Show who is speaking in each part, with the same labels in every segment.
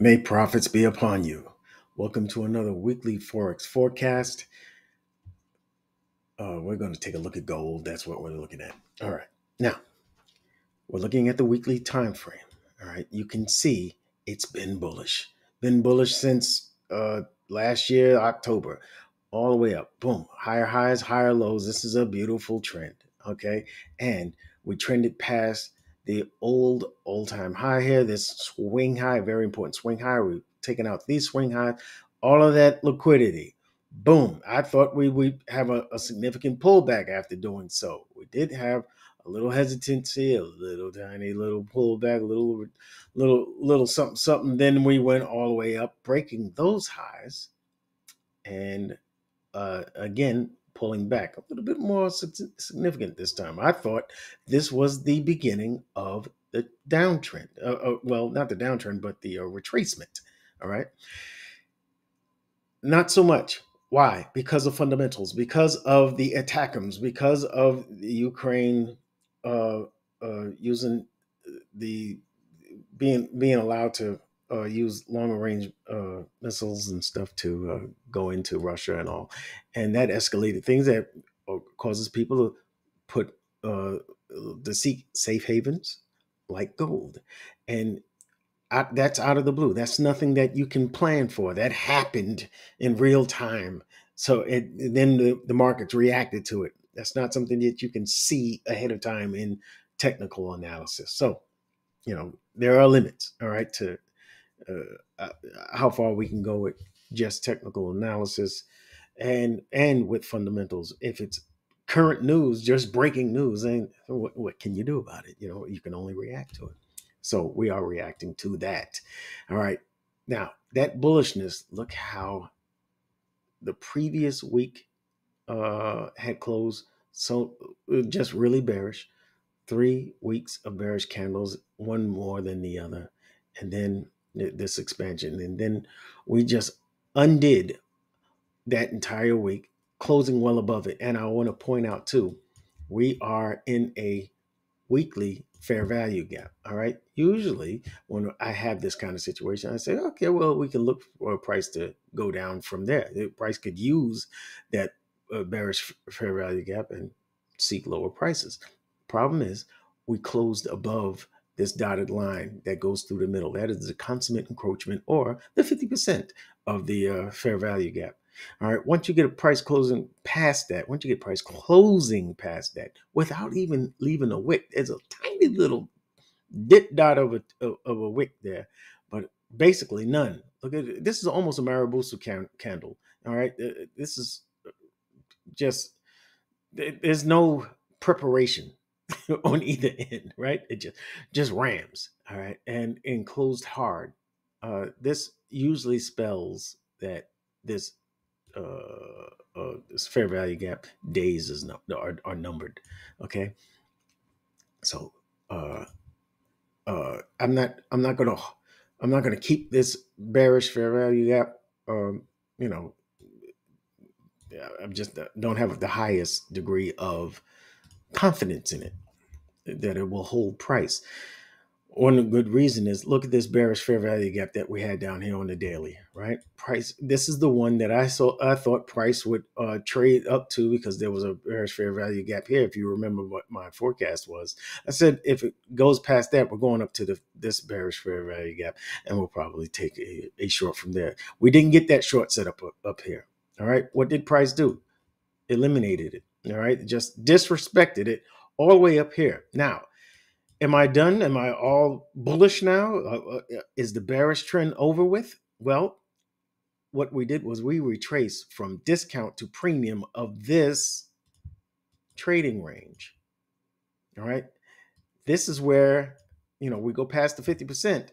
Speaker 1: May profits be upon you. Welcome to another weekly Forex forecast. We're going to take a look at gold. That's what we're looking at. All right. Now, we're looking at the weekly time frame. All right. You can see it's been bullish. Been bullish since last year, October, all the way up. Boom. Higher highs, higher lows. This is a beautiful trend. Okay. And we trended past the all-time high here. This swing high, very important swing high. We've taken out these swing highs, all of that liquidity. Boom. I thought we would have a significant pullback after doing so. We did have a little hesitancy, a little tiny little pullback, little something, something. Then we went all the way up, breaking those highs, and again pulling back a little bit more significant this time. I thought this was the beginning of the downtrend. Well, not the downtrend, but the retracement. All right, not so much. Why? Because of fundamentals, because of the attackums, because of the Ukraine uh, using the being allowed to use longer range missiles and stuff to go into Russia and all, and that escalated things that causes people to put to seek safe havens like gold, and that's out of the blue. That's nothing that you can plan for. That happened in real time. So then the markets reacted to it. That's not something that you can see ahead of time in technical analysis. So, there are limits, all right, to uh, how far we can go with just technical analysis and with fundamentals. If it's current news, just breaking news, and what can you do about it? You can only react to it. So we are reacting to that. All right. Now, that bullishness, look how the previous week had closed. So just really bearish. 3 weeks of bearish candles, one more than the other. And then this expansion. And then we just undid that entire week, closing well above it. And I want to point out too, we are in a weekly fair value gap. All right. Usually when I have this kind of situation, I say, okay, well, we can look for a price to go down from there. The price could use that bearish fair value gap and seek lower prices. Problem is, we closed above this dotted line that goes through the middle. That is the consummate encroachment, or the 50% of the fair value gap. All right. Once you get a price closing past that, once you get price closing past that, without even leaving a wick, there's a tiny little dip dot of a wick there, but basically none. Look at it. This is almost a Marabusu candle. All right. This is just, there's no preparation on either end, right? It just rams. All right. And closed hard. This usually spells that this this fair value gap days are numbered. Okay, so I'm not gonna keep this bearish fair value gap. You know, I'm just don't have the highest degree of confidence in it that it will hold price. One good reason is, look at this bearish fair value gap that we had down here on the daily, right? Price. This is the one that I thought price would trade up to, because there was a bearish fair value gap here. If you remember what my forecast was, I said if it goes past that, we're going up to this bearish fair value gap, and we'll probably take a short from there. We didn't get that short set up here. All right. What did price do? Eliminated it. All right. Just disrespected it all the way up here. Now, am I done? Am I all bullish now? Is the bearish trend over with? Well, what we did was we retraced from discount to premium of this trading range. All right. This is where, we go past the 50%.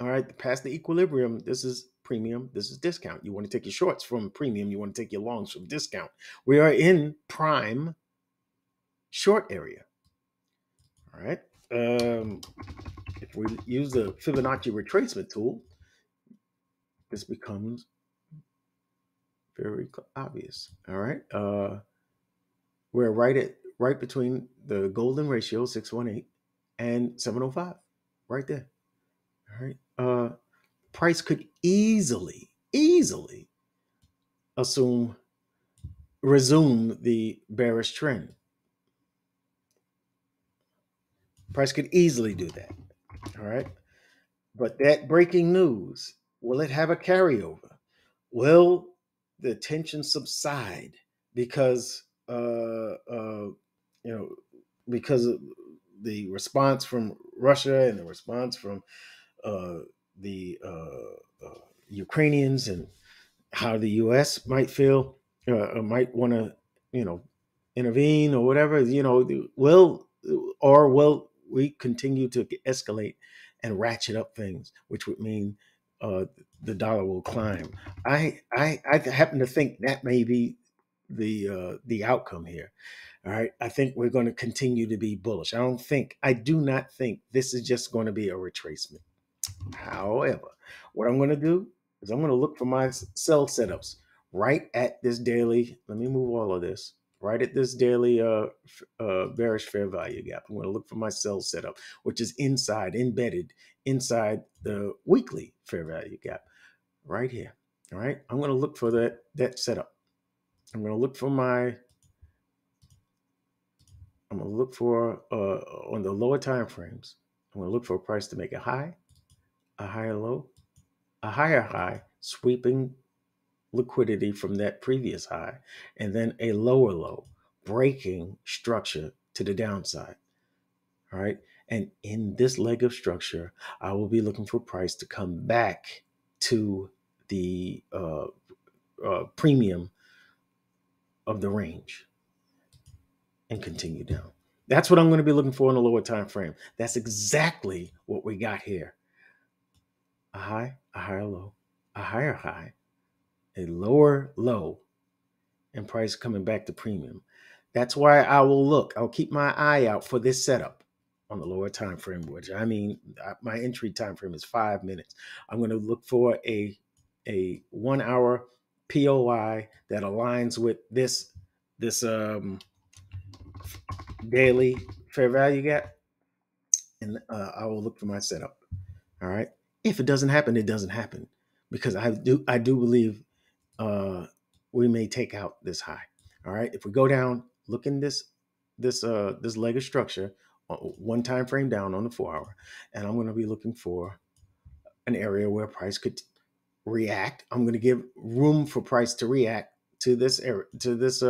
Speaker 1: All right. Past the equilibrium. This is premium. This is discount. You want to take your shorts from premium. You want to take your longs from discount. We are in prime short area. All right. If we use the Fibonacci retracement tool, this becomes very obvious. All right. We're right between the golden ratio 618 and 705, right there. All right. price could easily resume the bearish trend. Price could easily do that. All right. But that breaking news, will it have a carryover? Will the tension subside because you know, because of the response from Russia and the response from uh, the Ukrainians, and how the U.S. might feel, might want to, you know, intervene or whatever, you know, will we continue to escalate and ratchet up things, which would mean uh, the dollar will climb. I happen to think that may be the outcome here. All right, I think we're going to continue to be bullish. I do not think this is just going to be a retracement. However, what I'm going to do is I'm going to look for my sell setups right at this daily. Let me move all of this right at this daily bearish fair value gap. I'm going to look for my sell setup, which is embedded inside the weekly fair value gap right here. All right. I'm going to look for that setup. I'm going to look for on the lower time frames. I'm going to look for a price to make a high, a higher low, a higher high, sweeping liquidity from that previous high, and then a lower low, breaking structure to the downside. All right. And in this leg of structure, I will be looking for price to come back to the premium of the range and continue down. That's what I'm going to be looking for in the lower time frame. That's exactly what we got here. A high, a higher low, a higher high, a lower low, and price coming back to premium. That's why I'll keep my eye out for this setup on the lower time frame, which I mean, my entry time frame is 5 minutes. I'm going to look for a 1 hour POI that aligns with this daily fair value gap, and I will look for my setup. All right. If it doesn't happen, it doesn't happen, because I do believe we may take out this high. All right. If we go down, look in this leg of structure, one time frame down on the 4 hour, and I'm going to be looking for an area where price could react. I'm going to give room for price to react to this area, to this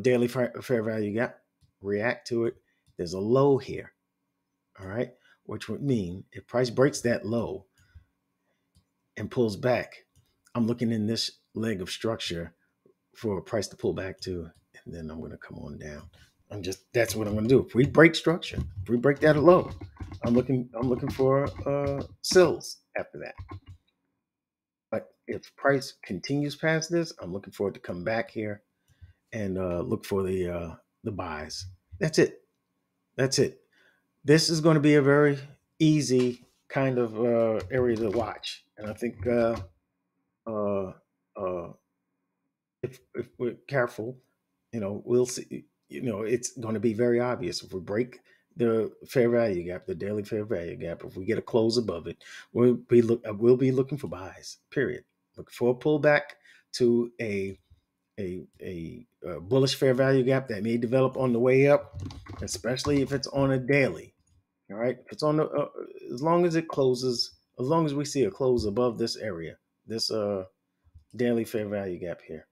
Speaker 1: daily fair value gap. React to it. There's a low here. All right. Which would mean if price breaks that low and pulls back, I'm looking in this leg of structure for a price to pull back to, and then I'm going to come on down. That's what I'm going to do. If we break structure, if we break that low, I'm looking for sells after that. But if price continues past this, I'm looking for it to come back here and look for the buys. That's it. That's it. This is going to be a very easy kind of area to watch, and I think uh, uh, if we're careful, we'll see. It's going to be very obvious if we break the fair value gap, the daily fair value gap. If we get a close above it, we'll be looking for buys. Period. Look for a pullback to a bullish fair value gap that may develop on the way up, especially if it's on a daily. All right, if it's on the as long as it closes, as long as we see a close above this area, this daily fair value gap here.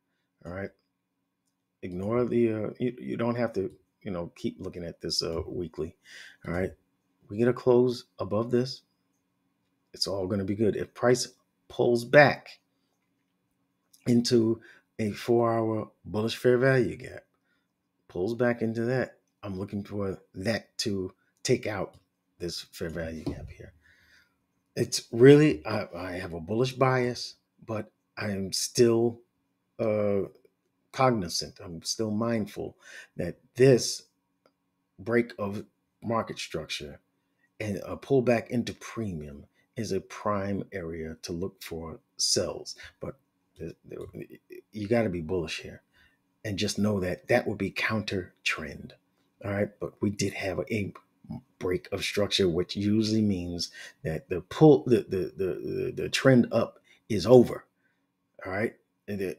Speaker 1: All right, ignore the you don't have to keep looking at this weekly. All right, we get a close above this, it's all going to be good. If price pulls back into a 4-hour bullish fair value gap, pulls back into that, I'm looking for that to take out this fair value gap here. It's really, I have a bullish bias, but I am still cognizant, I'm still mindful that this break of market structure and a pullback into premium is a prime area to look for sells. But you got to be bullish here, and just know that that would be counter trend. All right, but we did have break of structure, which usually means that the trend up is over. All right.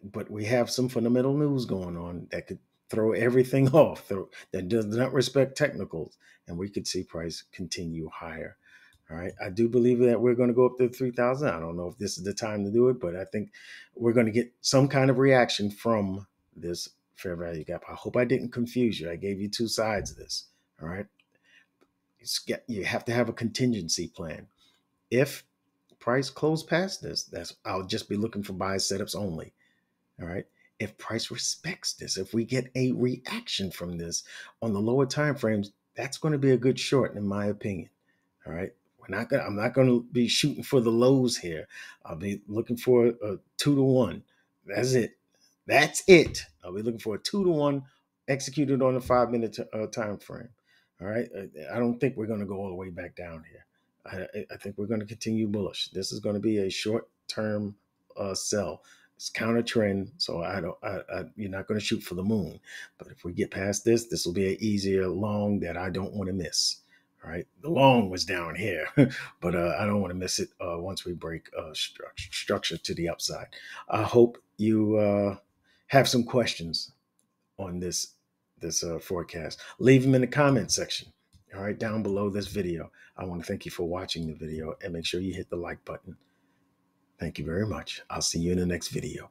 Speaker 1: But we have some fundamental news going on that could throw everything off, that does not respect technicals, and we could see price continue higher. All right. I do believe that we're going to go up to 3,000. I don't know if this is the time to do it, but I think we're going to get some kind of reaction from this fair value gap. I hope I didn't confuse you. I gave you two sides of this. All right. You have to have a contingency plan. If price close past this, I'll just be looking for buy setups only. All right. If price respects this, if we get a reaction from this on the lower time frames, that's going to be a good short, in my opinion. All right. I'm not gonna be shooting for the lows here. I'll be looking for a 2 to 1. That's it. That's it. I'll be looking for a 2 to 1 executed on a 5 minute time frame. All right. I don't think we're gonna go all the way back down here. I think we're gonna continue bullish. This is gonna be a short term sell. It's counter trend, so you're not going to shoot for the moon. But if we get past this, this will be an easier long that I don't want to miss. All right, the long was down here, but I don't want to miss it once we break structure to the upside. I hope you have some questions on this forecast. Leave them in the comment section. All right, down below this video. I want to thank you for watching the video, and make sure you hit the like button. Thank you very much. I'll see you in the next video.